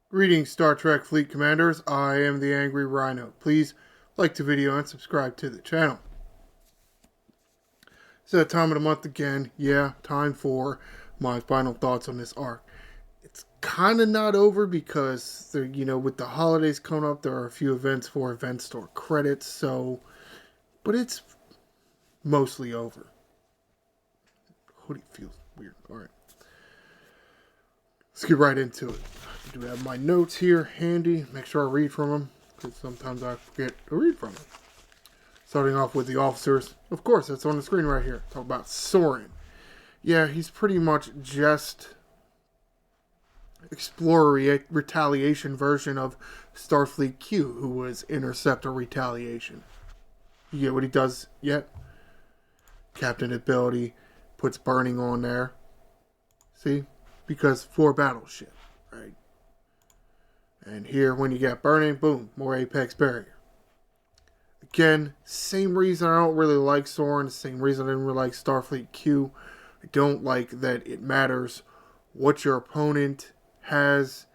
Greetings, Star Trek Fleet Commanders. I am the Angry Rhino. Please like the video and subscribe to the channel. It's that time of the month again. Yeah, time for my final thoughts on this arc. It's kind of not over because, with the holidays coming up, there are a few events for event store credits, but it's mostly over. Hoodie feels weird. Alright. Let's get right into it. I do have my notes here handy. Make sure I read from them, because sometimes I forget to read from them. Starting off with the officers. Of course, that's on the screen right here. Talk about Soren. Yeah, he's pretty much just Explorer Retaliation version of Starfleet Q, who was Interceptor Retaliation. You get what he does yet? Captain ability, puts burning on there. See? Because for battleship, right? And here, when you get burning, boom, more apex barrier. Again, same reason I don't really like Soren, same reason I didn't really like Starfleet Q. I don't like that it matters what your opponent has.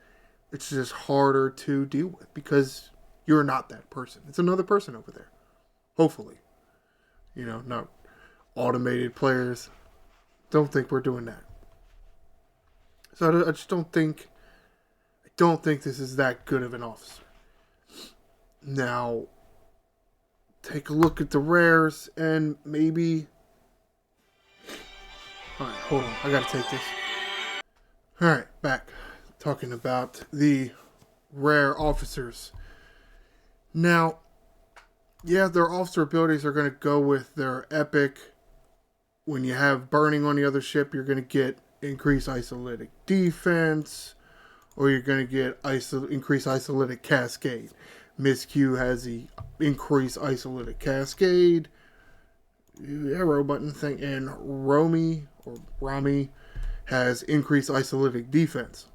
It's just harder to deal with because you're not that person. It's another person over there. Hopefully. Not automated players. Don't think we're doing that. So I just don't think this is that good of an officer. Now, take a look at the rares and maybe... Alright, hold on. I gotta take this. Alright, back. Talking about the rare officers. Now, yeah, their officer abilities are going to go with their epic. When you have burning on the other ship, you're going to get increased isolytic defense, or you're going to get increased isolytic cascade. Miss Q has the increased isolytic cascade, arrow button thing, and Rami has increased isolytic defense.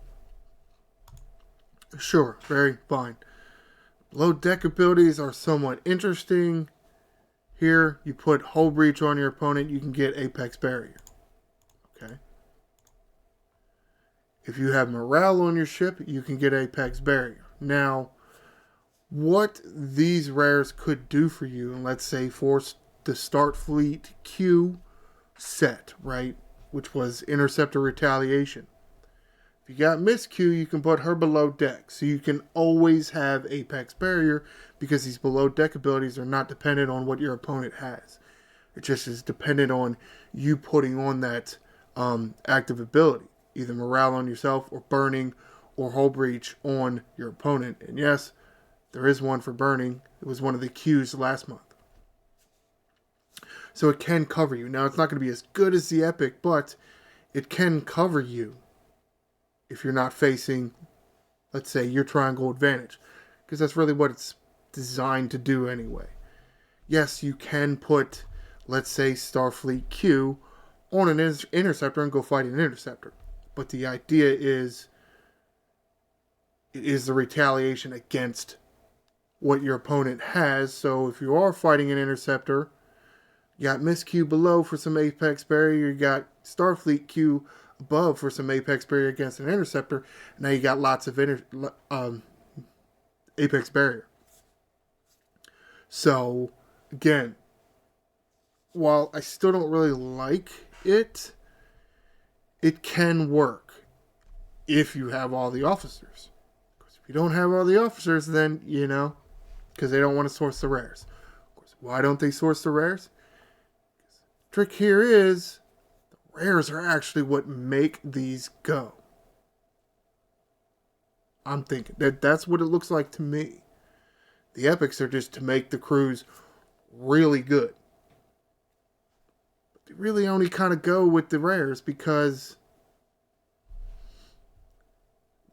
Sure, very fine. Below deck abilities are somewhat interesting. Here, you put hull breach on your opponent, you can get apex barrier. Okay. If you have morale on your ship, you can get apex barrier. Now, what these rares could do for you, and let's say for the Starfleet Q set, right, which was Interceptor Retaliation. If you got Miss Q, you can put her below deck, so you can always have apex barrier because these below deck abilities are not dependent on what your opponent has. It just is dependent on you putting on that active ability. Either morale on yourself, or burning, or hull breach on your opponent. And yes, there is one for burning. It was one of the Qs last month. So it can cover you. Now, it's not going to be as good as the epic, but it can cover you if you're not facing, let's say, your triangle advantage. Because that's really what it's designed to do anyway. Yes, you can put, let's say, Starfleet Q on an interceptor and go fight an interceptor. But the idea is, it is the retaliation against what your opponent has. So if you are fighting an interceptor, you got Miss Q below for some apex barrier. You got Starfleet Q above for some apex barrier against an interceptor. Now you got lots of apex barrier. So, again, while I still don't really like it, it can work if you have all the officers. Because if you don't have all the officers, then, because they don't want to source the rares. Of course, why don't they source the rares? The trick here is, the rares are actually what make these go. I'm thinking that's what it looks like to me. The epics are just to make the crews really good. But they really only kind of go with the rares because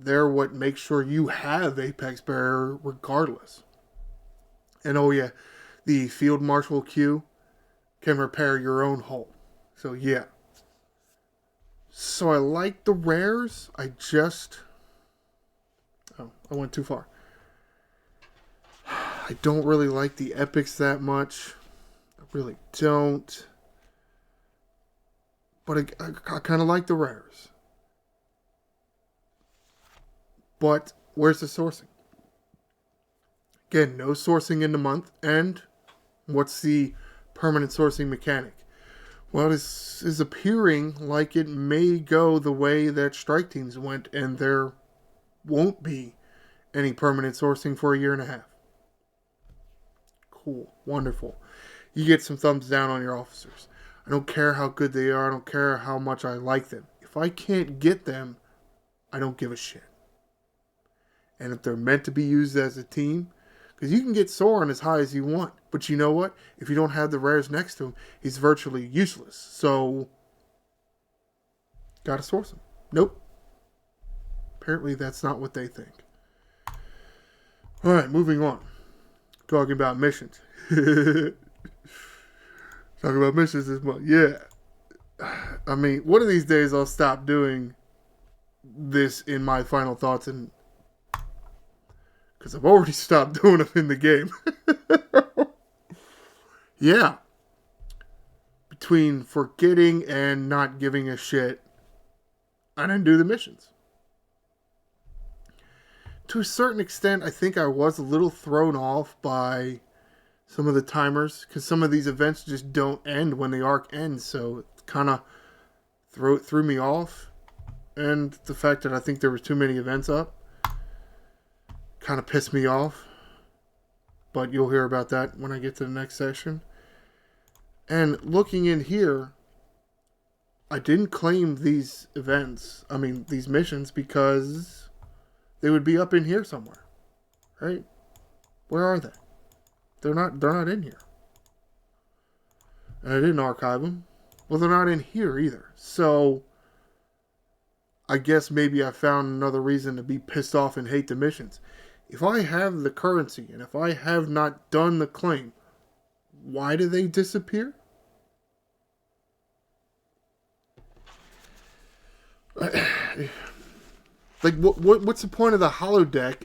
they're what makes sure you have apex barrier regardless. And oh yeah, the Field Marshal Q can repair your own hull. So yeah. So I like the rares. I went too far. I don't really like the epics that much. I really don't. But I kind of like the rares. But where's the sourcing? Again, no sourcing in the month. And what's the permanent sourcing mechanic? Well, this is appearing like it may go the way that strike teams went, and there won't be any permanent sourcing for a year and a half. Cool. Wonderful. You get some thumbs down on your officers. I don't care how good they are. I don't care how much I like them. If I can't get them, I don't give a shit. And if they're meant to be used as a team, because you can get Soren as high as you want, but you know what? If you don't have the rares next to him, he's virtually useless. So, gotta source him. Nope. Apparently that's not what they think. Alright, moving on. Talking about missions. Talking about missions this month. Yeah. I mean, one of these days I'll stop doing this in my final thoughts, and because I've already stopped doing them in the game. Yeah. Between forgetting and not giving a shit, I didn't do the missions. To a certain extent, I think I was a little thrown off by some of the timers, because some of these events just don't end when the arc ends, so it kind of threw me off. And the fact that I think there was too many events up kind of pissed me off. But you'll hear about that when I get to the next section. And looking in here, I didn't claim these these missions, because they would be up in here somewhere. Right? Where are they? They're not in here. And I didn't archive them. Well, they're not in here either. So, I guess maybe I found another reason to be pissed off and hate the missions. If I have the currency, and if I have not done the claim, why do they disappear? Like, what's the point of the holodeck?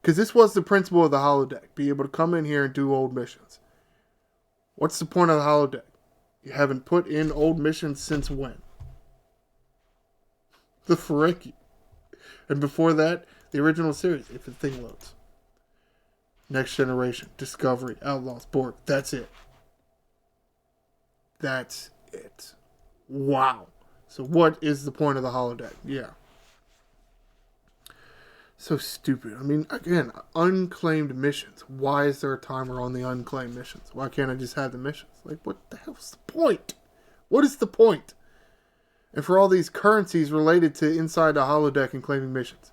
Because this was the principle of the holodeck. Be able to come in here and do old missions. What's the point of the holodeck? You haven't put in old missions since when? The Fereki. And before that, the original series, if the thing loads. Next Generation, Discovery, Outlaws, Borg. That's it. That's it. Wow. So what is the point of the holodeck? Yeah. So stupid. I mean, again, unclaimed missions. Why is there a timer on the unclaimed missions? Why can't I just have the missions? Like, what the hell's the point? What is the point? And for all these currencies related to inside the holodeck and claiming missions,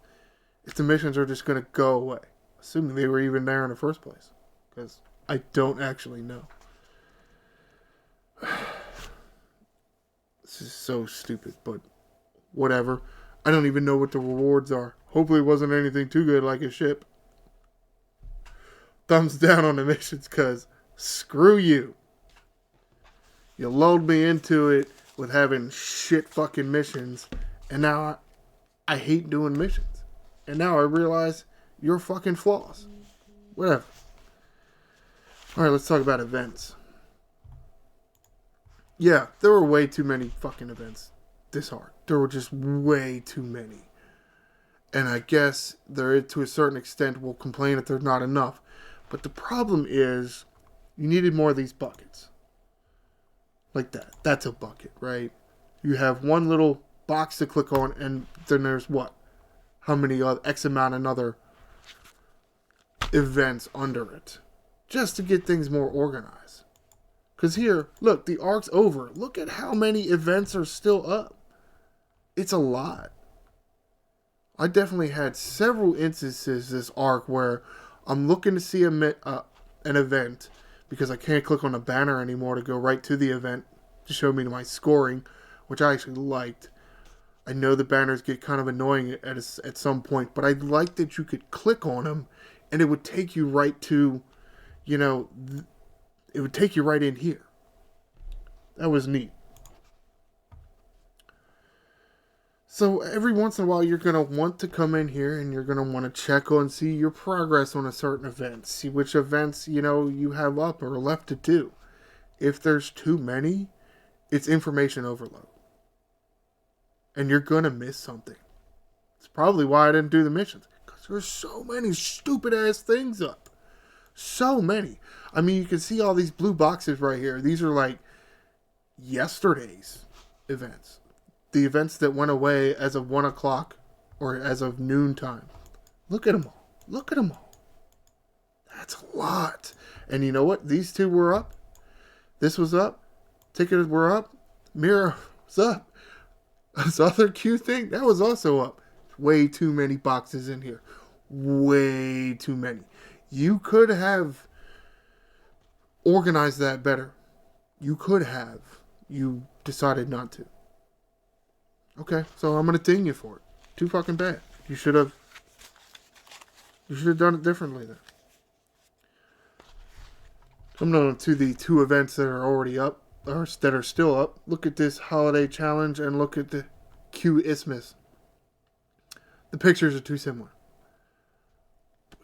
if the missions are just going to go away, assuming they were even there in the first place, because I don't actually know. This is so stupid, but whatever. I don't even know what the rewards are. Hopefully it wasn't anything too good like a ship. Thumbs down on the missions, because screw you. You lulled me into it with having shit fucking missions, and now I hate doing missions. And now I realize you're fucking flaws. Whatever. Alright, let's talk about events. Yeah, there were way too many fucking events this hard. There were just way too many. And I guess there, to a certain extent, will complain that there's not enough. But the problem is, you needed more of these buckets. Like that. That's a bucket, right? You have one little box to click on, and then there's what? How many X amount of other events under it. Just to get things more organized. Because here, look, the arc's over. Look at how many events are still up. It's a lot. I definitely had several instances this arc where I'm looking to see an event because I can't click on a banner anymore to go right to the event to show me my scoring, which I actually liked. I know the banners get kind of annoying at some point, but I liked that you could click on them and it would take you right to, it would take you right in here. That was neat. So every once in a while, you're going to want to come in here and you're going to want to check on, see your progress on a certain event. See which events, you have up or left to do. If there's too many, it's information overload. And you're going to miss something. It's probably why I didn't do the missions. Because there's so many stupid ass things up. So many. I mean, you can see all these blue boxes right here. These are like yesterday's events. The events that went away as of 1 o'clock or as of noontime. Look at them all. Look at them all. That's a lot. And you know what? These two were up. This was up. Tickets were up. Mirror was up. This other Q thing, that was also up. Way too many boxes in here. Way too many. You could have organized that better. You could have. You decided not to. Okay, so I'm going to ding you for it. Too fucking bad. You should have done it differently then. I'm on to the two events that are already up, or that are still up. Look at this holiday challenge and look at the Q Isthmus. The pictures are too similar.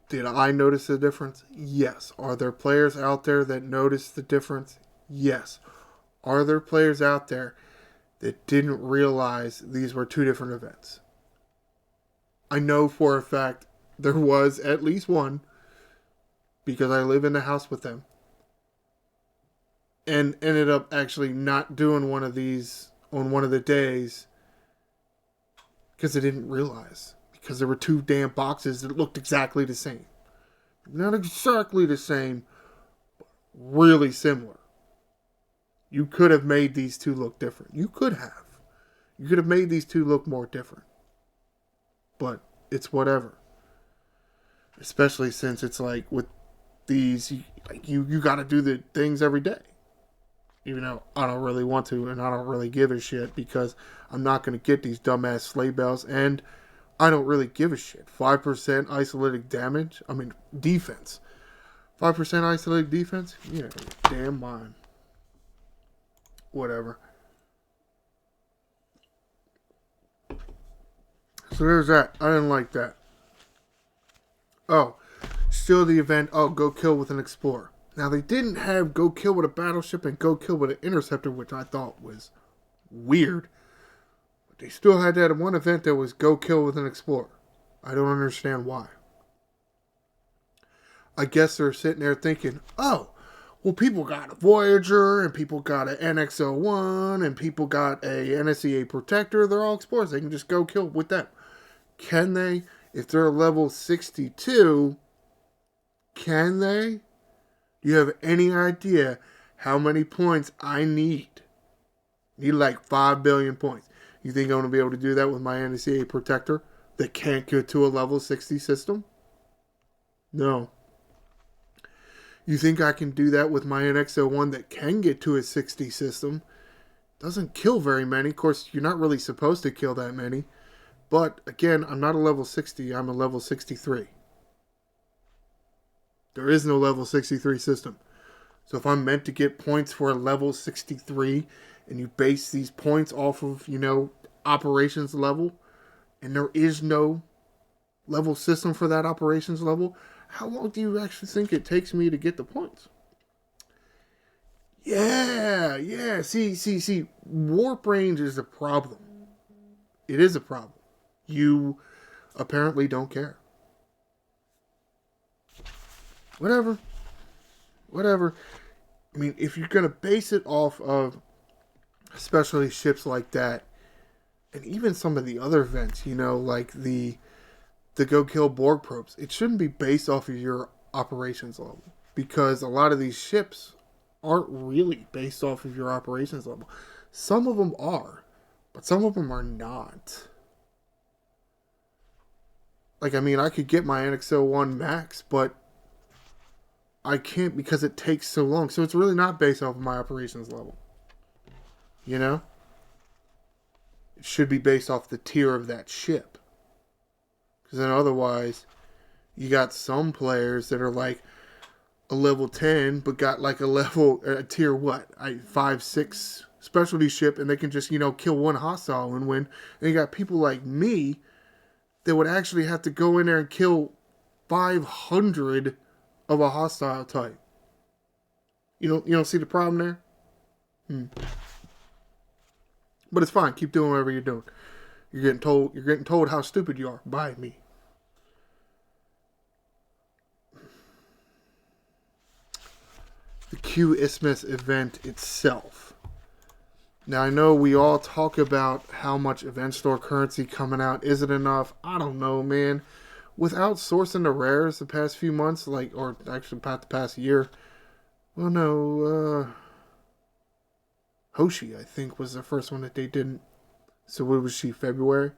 Did I notice the difference? Yes. Are there players out there that noticed the difference? Yes. Are there players out there that didn't realize these were two different events? I know for a fact there was at least one, because I live in the house with them, and ended up actually not doing one of these on one of the days because they didn't realize. Because there were two damn boxes that looked exactly the same. Not exactly the same, but really similar. You could have made these two look different. You could have. You could have made these two look more different. But it's whatever. Especially since it's like with these, you got to do the things every day. Even though I don't really want to and I don't really give a shit because I'm not going to get these dumbass sleigh bells and I don't really give a shit. 5% isolated damage. I mean, defense. 5% isolated defense? Yeah, damn mine. Whatever. So there's that. I didn't like that. Oh, still the event. Oh, go kill with an explorer. Now, they didn't have go kill with a battleship and go kill with an interceptor, which I thought was weird. But they still had that one event that was go kill with an explorer. I don't understand why. I guess they're sitting there thinking, oh, well, people got a Voyager, and people got an NX-01, and people got a NSEA Protector. They're all explorers. They can just go kill with them. Can they? If they're level 62, can they? Do you have any idea how many points I need? Need like 5 billion points. You think I'm going to be able to do that with my NSEA Protector that can't get to a level 60 system? No. You think I can do that with my NX-01 that can get to a 60 system? Doesn't kill very many. Of course, you're not really supposed to kill that many. But, again, I'm not a level 60. I'm a level 63. There is no level 63 system. So if I'm meant to get points for a level 63, and you base these points off of, operations level, and there is no level system for that operations level, how long do you actually think it takes me to get the points? Yeah. See. Warp range is a problem. It is a problem. You apparently don't care. Whatever. I mean, if you're going to base it off of especially ships like that, and even some of the other events, like the Go Kill Borg probes, it shouldn't be based off of your operations level. Because a lot of these ships aren't really based off of your operations level. Some of them are, but some of them are not. Like, I mean, I could get my NX-01 max, but I can't because it takes so long. So it's really not based off of my operations level. It should be based off the tier of that ship. Because then otherwise, you got some players that are like a level 10, but got like a tier 5, 6 specialty ship, and they can just, kill one hostile and win. And you got people like me that would actually have to go in there and kill 500 of a hostile type. You don't see the problem there? But it's fine. Keep doing whatever you're doing. You're getting told how stupid you are by me. The Q Isthmus event itself. Now, I know we all talk about how much event store currency coming out. Is it enough? I don't know, man. Without sourcing the rares the past few months, or actually about the past year, well, no, Hoshi, I think, was the first one that they didn't. So what was she, February?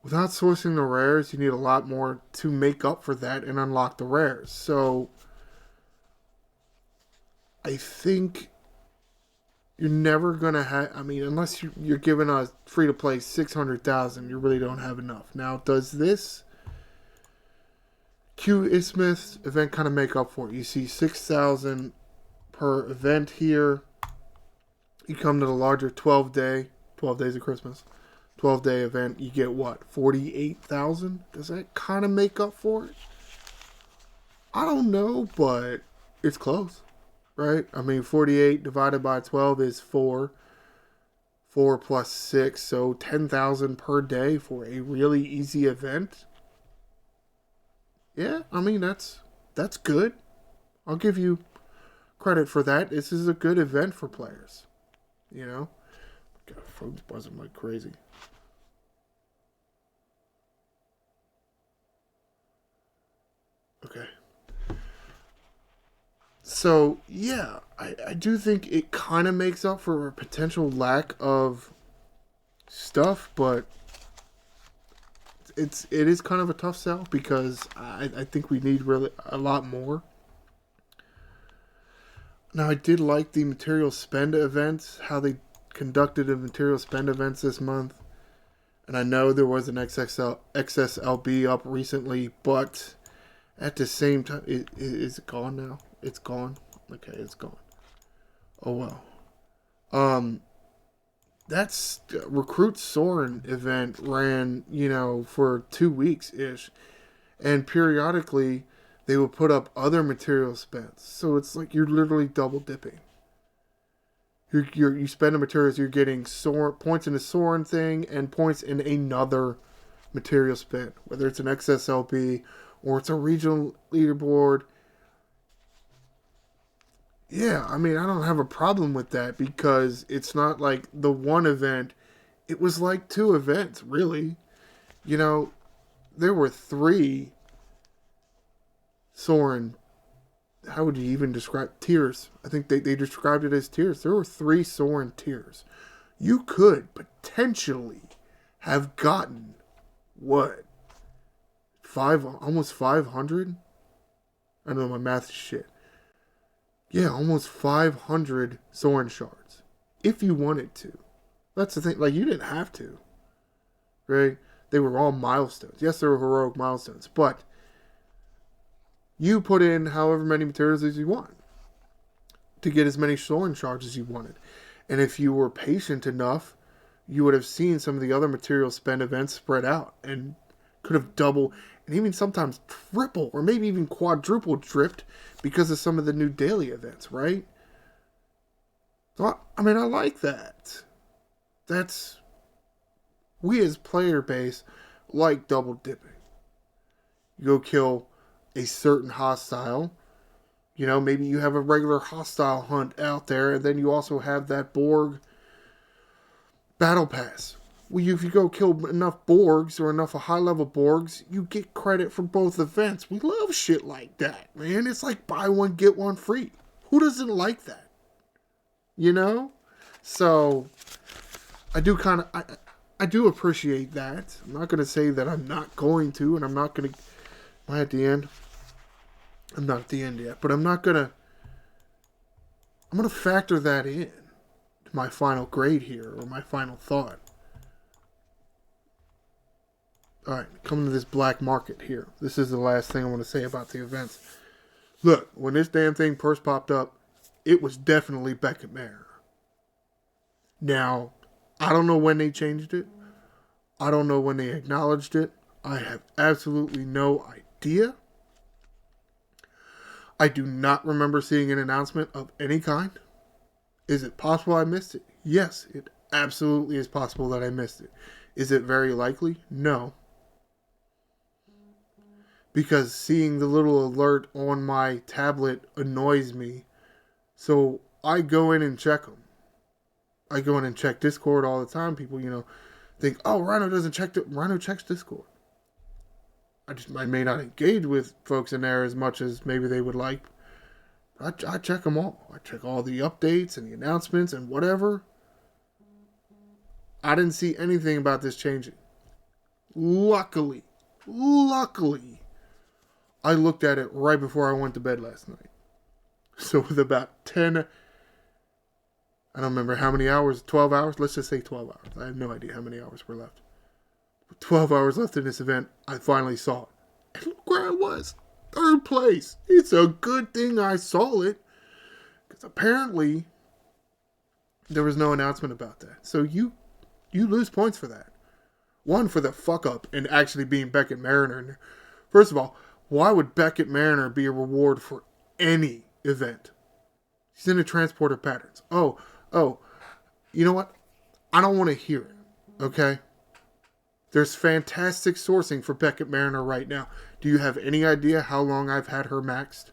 Without sourcing the rares, you need a lot more to make up for that and unlock the rares. So I think you're never going to have... I mean, unless you're giving us free-to-play 600,000, you really don't have enough. Now, does this Q Isthmus event kind of make up for it? You see 6,000 per event here. You come to the larger 12 days of Christmas, 12-day event, you get what, 48,000? Does that kind of make up for it? I don't know, but it's close, right? I mean, 48 divided by 12 is 4. 4 plus 6, so 10,000 per day for a really easy event. Yeah, I mean, that's good. I'll give you credit for that. This is a good event for players. You know? God, phone's buzzing like crazy. Okay. So, yeah, I do think it kind of makes up for a potential lack of stuff, but it is kind of a tough sell because I think we need really a lot more. Now, I did like the material spend events, how they conducted the material spend events this month. And I know there was an XSLB up recently, but at the same time, is it gone now? It's gone? Okay, it's gone. Oh, well. That's Recruit Soren event ran, for 2 weeks-ish. And periodically, they will put up other material spends. So it's like you're literally double dipping. You spend the materials, you're getting points in the Soren thing and points in another material spend. Whether it's an XSLB or it's a regional leaderboard. Yeah, I mean, I don't have a problem with that because it's not like the one event. It was like 2 events, really. There were 3 Soren, how would you even describe tiers? I think they described it as tiers. There were 3 Soren tiers. You could potentially have gotten what? Almost 500? I don't know, my math is shit. Yeah, almost 500 Soren shards. If you wanted to. That's the thing. Like, you didn't have to. Right? They were all milestones. Yes, they were heroic milestones. But you put in however many materials as you want to get as many Soren shards as you wanted. And if you were patient enough, you would have seen some of the other material spend events spread out and could have double and even sometimes triple or maybe even quadruple dripped because of some of the new daily events, right? So, I mean, I like that. We as player base like double dipping. You go kill a certain hostile. Maybe you have a regular hostile hunt out there, and then you also have that Borg battle pass. Well, if you go kill enough Borgs or enough high-level Borgs, you get credit for both events. We love shit like that, man. It's like buy one, get one free. Who doesn't like that? So, I do appreciate that. I'm not going to say that I'm not going to, and I'm not going to... Am I at the end? I'm not at the end yet, but I'm going to factor that in to my final grade here, or my final thought. Alright, coming to this black market here. This is the last thing I want to say about the events. Look, when this damn thing first popped up, it was definitely Beckett Mayer. Now, I don't know when they changed it. I don't know when they acknowledged it. I have absolutely no idea. I do not remember seeing an announcement of any kind. Is it possible I missed it? Yes, it absolutely is possible that I missed it. Is it very likely? No. Because seeing the little alert on my tablet annoys me. So I go in and check them. I go in and check Discord all the time. People, think, oh, Rhino doesn't check Rhino checks Discord. I may not engage with folks in there as much as maybe they would like. I check them all. I check all the updates and the announcements and whatever. I didn't see anything about this changing. Luckily, I looked at it right before I went to bed last night. So with about 10, I don't remember how many hours, 12 hours? Let's just say 12 hours. I have no idea how many hours were left. 12 hours left in this event, I finally saw it. And look where I was. 3rd place. It's a good thing I saw it. Because apparently, there was no announcement about that. So you lose points for that. 1, for the fuck up and actually being Beckett Mariner. First of all, why would Beckett Mariner be a reward for any event? He's in the transporter patterns. Oh, you know what? I don't want to hear it. Okay? There's fantastic sourcing for Beckett Mariner right now. Do you have any idea how long I've had her maxed?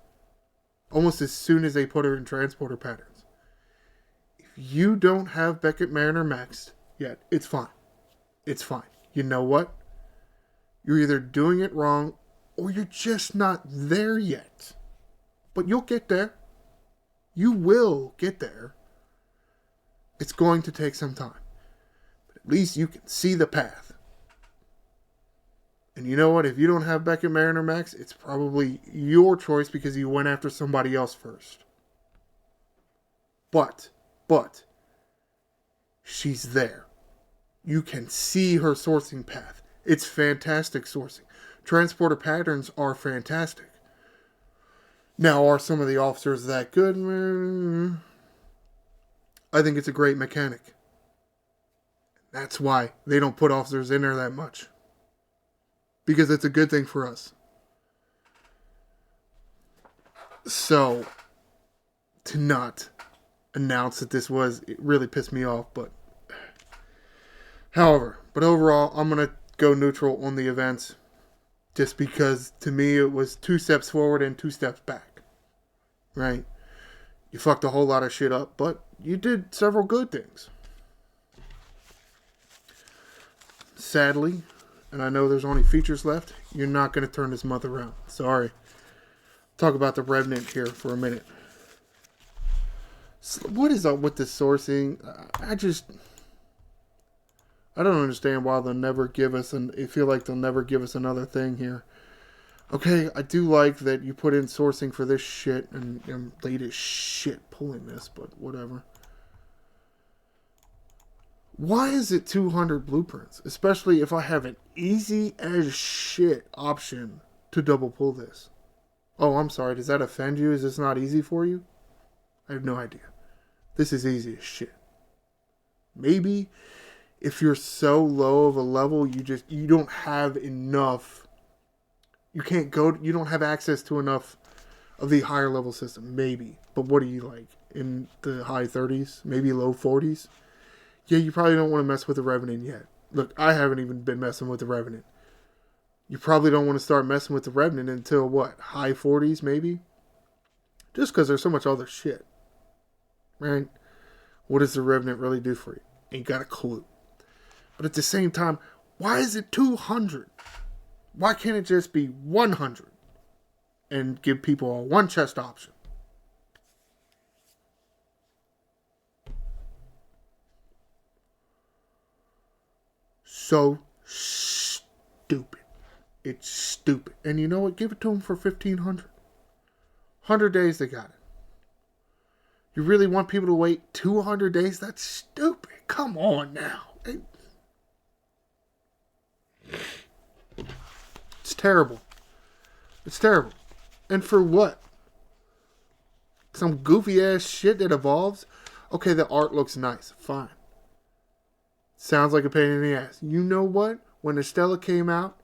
Almost as soon as they put her in transporter patterns. If you don't have Beckett Mariner maxed yet, it's fine. It's fine. You know what? You're either doing it wrong or you're just not there yet. But you'll get there. You will get there. It's going to take some time. But at least you can see the path. And you know what? If you don't have Beckett Mariner Max, it's probably your choice because you went after somebody else first. But, she's there. You can see her sourcing path. It's fantastic sourcing. Transporter patterns are fantastic. Now, are some of the officers that good? I think it's a great mechanic. That's why they don't put officers in there that much. Because it's a good thing for us. So, to not announce that this was, it really pissed me off. But overall, I'm going to go neutral on the events. Just because, to me, it was 2 steps forward and 2 steps back. Right? You fucked a whole lot of shit up, but you did several good things. Sadly, and I know there's only features left, you're not going to turn this month around. Sorry. Talk about the Revenant here for a minute. So what is up with the sourcing? I don't understand why they'll never give us, I feel like they'll never give us another thing here. Okay, I do like that you put in sourcing for this shit, and I'm late as shit pulling this, but whatever. Why is it 200 blueprints? Especially if I have an easy as shit option to double pull this. Oh, I'm sorry, does that offend you? Is this not easy for you? I have no idea. This is easy as shit. Maybe if you're so low of a level, you don't have enough. You don't have access to enough of the higher level system. Maybe. But what are you like? In the high 30s? Maybe low 40s? Yeah, you probably don't want to mess with the Revenant yet. Look, I haven't even been messing with the Revenant. You probably don't want to start messing with the Revenant until what? High 40s maybe? Just because there's so much other shit. Right? What does the Revenant really do for you? Ain't got a clue. But at the same time, why is it 200? Why can't it just be 100? And give people a one chest option? So stupid. It's stupid. And you know what? Give it to them for 1,500. 100 days they got it. You really want people to wait 200 days? That's stupid. Come on now. It's terrible. It's terrible. And for what? Some goofy ass shit that evolves? Okay, the art looks nice. Fine. Sounds like a pain in the ass. You know what? When Estella came out,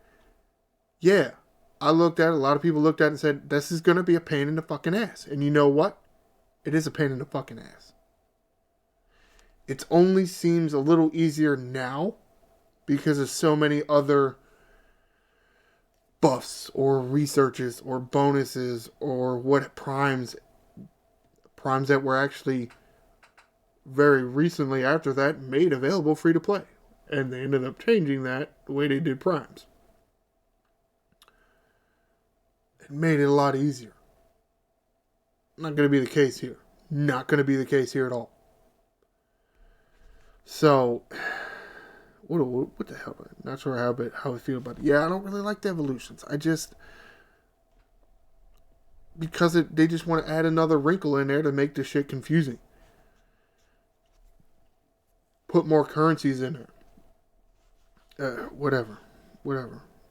yeah, I looked at it. A lot of people looked at it and said, this is going to be a pain in the fucking ass. And you know what? It is a pain in the fucking ass. It only seems a little easier now because of so many other buffs or researches or bonuses or what primes that were actually very recently after that made available free to play. And they ended up changing that the way they did primes. It made it a lot easier. Not going to be the case here. Not going to be the case here at all. So, what the hell? I'm not sure how I feel about it. Yeah, I don't really like the evolutions. Because they just want to add another wrinkle in there to make this shit confusing. Put more currencies in there. Whatever.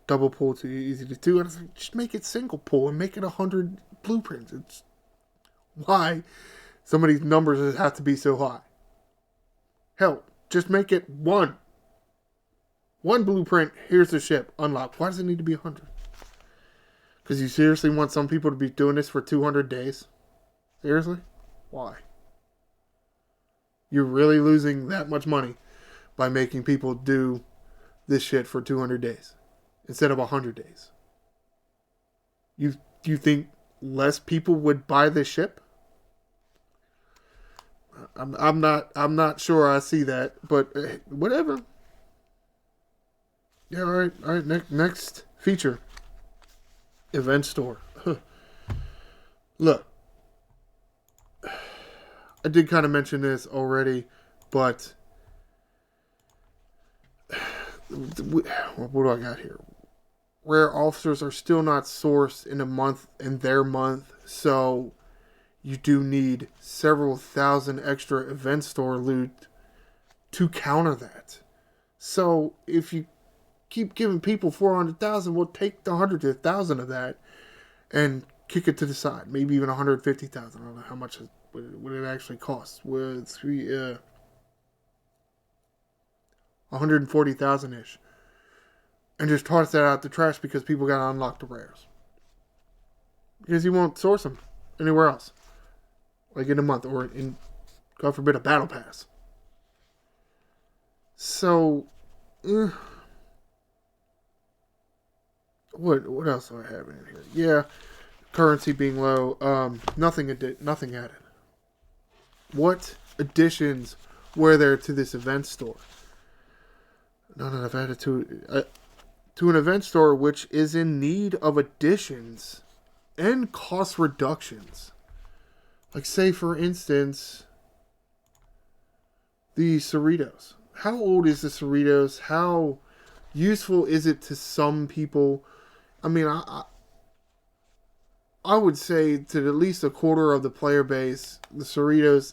Double pull too easy to do. Just make it single pull and make it 100 blueprints. It's why some of these numbers have to be so high. Hell, just make it one. One blueprint, here's the ship, unlocked. Why does it need to be 100? Because you seriously want some people to be doing this for 200 days? Seriously? Why? You're really losing that much money by making people do this shit for 200 days instead of 100 days. You think less people would buy this ship? I'm not sure I see that, but whatever. Yeah, all right. Next feature. Event store. Look, I did kind of mention this already, but what do I got here? Rare officers are still not sourced in their month, so you do need several thousand extra event store loot to counter that. So if you keep giving people 400,000, we'll take the 100 to 1,000 of that and kick it to the side. Maybe even 150,000. I don't know how much would it actually cost. With 140,000 ish, and just toss that out the trash because people got to unlock the rares because you won't source them anywhere else, like in a month or in, God forbid, a battle pass. So, what else do I have in here? Yeah, currency being low. Nothing added. What additions were there to this event store? None I've added to an event store which is in need of additions and cost reductions. Like, say, for instance, the Cerritos. How old is the Cerritos? How useful is it to some people? I mean, I would say to at least a quarter of the player base, the Cerritos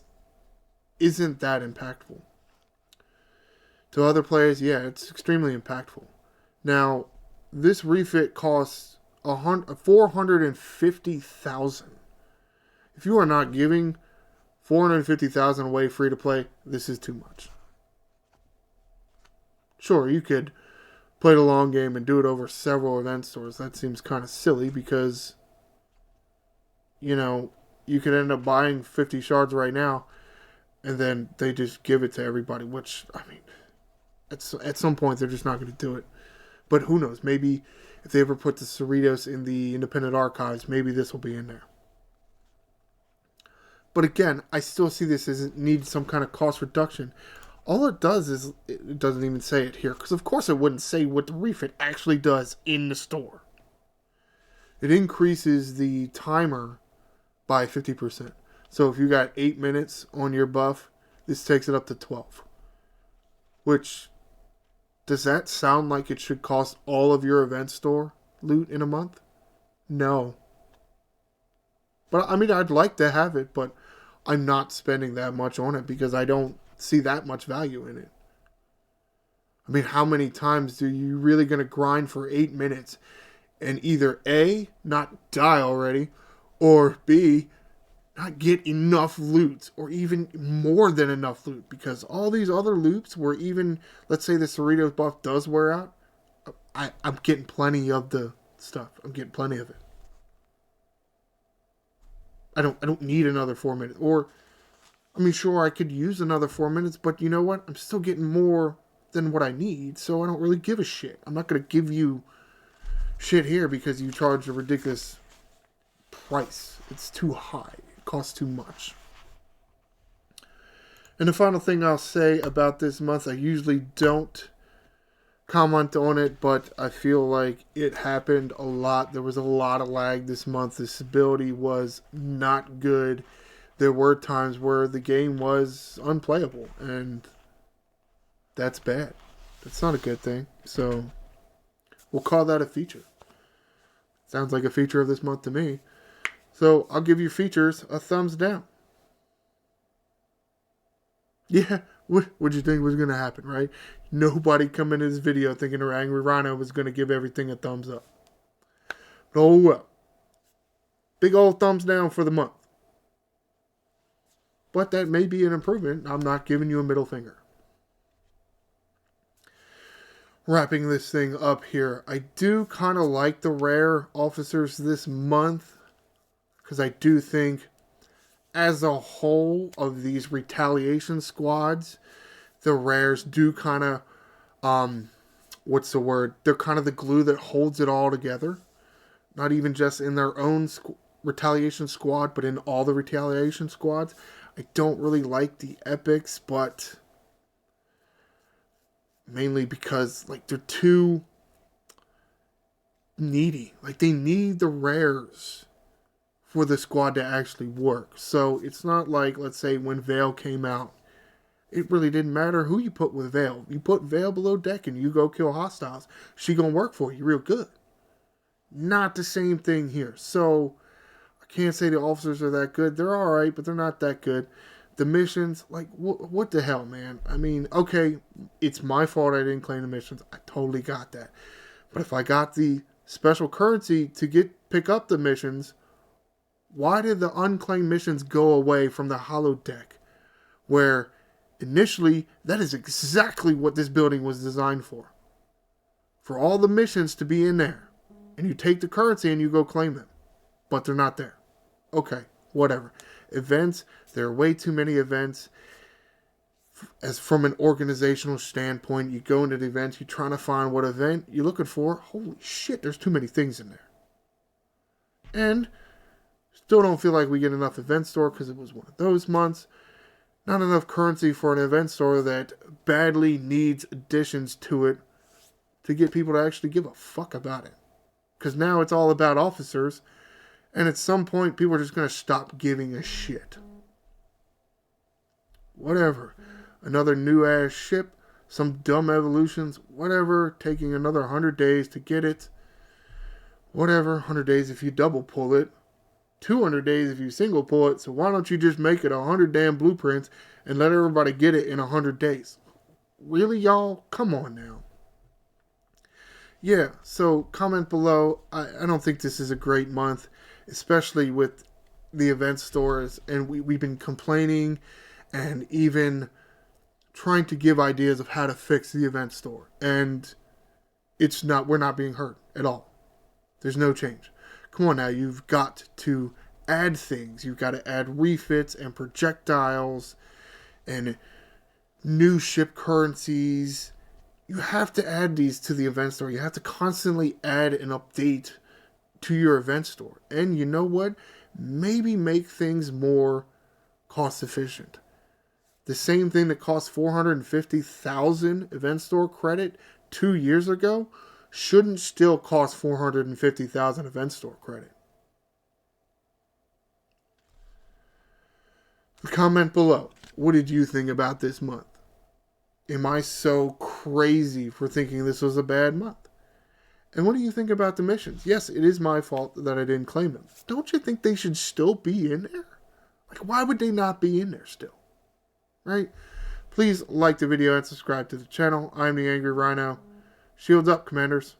isn't that impactful. To other players, yeah, it's extremely impactful. Now, this refit costs 450,000. If you are not giving 450,000 away free to play, this is too much. Sure, you could play the long game and do it over several event stores. That seems kind of silly because, you could end up buying 50 shards right now and then they just give it to everybody, which, I mean, at some point they're just not going to do it. But who knows? Maybe if they ever put the Cerritos in the independent archives, maybe this will be in there. But again, I still see this as it needs some kind of cost reduction. All it does is, it doesn't even say it here, because of course it wouldn't say what the refit actually does in the store. It increases the timer by 50%. So if you got 8 minutes on your buff, this takes it up to 12. Which, does that sound like it should cost all of your event store loot in a month? No. But I mean, I'd like to have it, but I'm not spending that much on it because I don't see that much value in it. I mean, how many times do you really going to grind for 8 minutes and either A, not die already, or B, not get enough loot, or even more than enough loot, because all these other loops where even, let's say the Cerritos buff does wear out, I'm getting plenty of the stuff. I'm getting plenty of it. I don't need another 4 minutes. Or, I mean, sure, I could use another 4 minutes, but you know what? I'm still getting more than what I need, so I don't really give a shit. I'm not going to give you shit here because you charge a ridiculous price. It's too high. It costs too much. And the final thing I'll say about this month, I usually don't comment on it, but I feel like it happened a lot. There was a lot of lag this month. The stability was not good. There were times where the game was unplayable, and that's bad. That's not a good thing. So we'll call that a feature. Sounds like a feature of this month to me. So I'll give your features a thumbs down. Yeah, what'd you think was going to happen, right? Nobody come into this video thinking our Angry Rhino was going to give everything a thumbs up. But oh well. Big old thumbs down for the month. But that may be an improvement. I'm not giving you a middle finger. Wrapping this thing up here. I do kind of like the rare officers this month, because I do think as a whole of these retaliation squads, the rares do kind of, they're kind of the glue that holds it all together. Not even just in their own retaliation squad, but in all the retaliation squads. I don't really like the epics, but mainly because like they're too needy. Like they need the rares for the squad to actually work. So it's not like, let's say when Veil came out, it really didn't matter who you put with Veil. You put Veil below deck and you go kill hostiles, she gonna work for you real good. Not the same thing here. So I can't say the officers are that good. They're alright, but they're not that good. The missions, like, what the hell, man? I mean, okay, it's my fault I didn't claim the missions. I totally got that. But if I got the special currency to pick up the missions, why did the unclaimed missions go away from the holodeck? Where initially, that is exactly what this building was designed for. For all the missions to be in there. And you take the currency and you go claim them. But they're not there. Okay, whatever. Events, there are way too many events. As from an organizational standpoint, you go into the events, you're trying to find what event you're looking for. Holy shit, there's too many things in there. And still don't feel like we get enough event store because it was one of those months. Not enough currency for an event store that badly needs additions to it to get people to actually give a fuck about it. Because now it's all about officers. And at some point, people are just going to stop giving a shit. Whatever. Another new-ass ship. Some dumb evolutions. Whatever. Taking another 100 days to get it. Whatever. 100 days if you double pull it. 200 days if you single pull it. So why don't you just make it 100 damn blueprints and let everybody get it in 100 days? Really, y'all? Come on now. Yeah, so comment below. I don't think this is a great month, especially with the event stores. And we've been complaining and even trying to give ideas of how to fix the event store. And we're not being heard at all. There's no change. Come on now, you've got to add things. You've got to add refits and projectiles and new ship currencies. You have to add these to the event store. You have to constantly add and update to your event store. And you know what? Maybe make things more cost efficient. The same thing that cost 450,000 event store credit 2 years ago shouldn't still cost 450,000 event store credit. Comment below. What did you think about this month? Am I so crazy for thinking this was a bad month? And what do you think about the missions? Yes, it is my fault that I didn't claim them. Don't you think they should still be in there? Like, why would they not be in there still? Right? Please like the video and subscribe to the channel. I'm the Angry Rhino. Shields up, Commanders.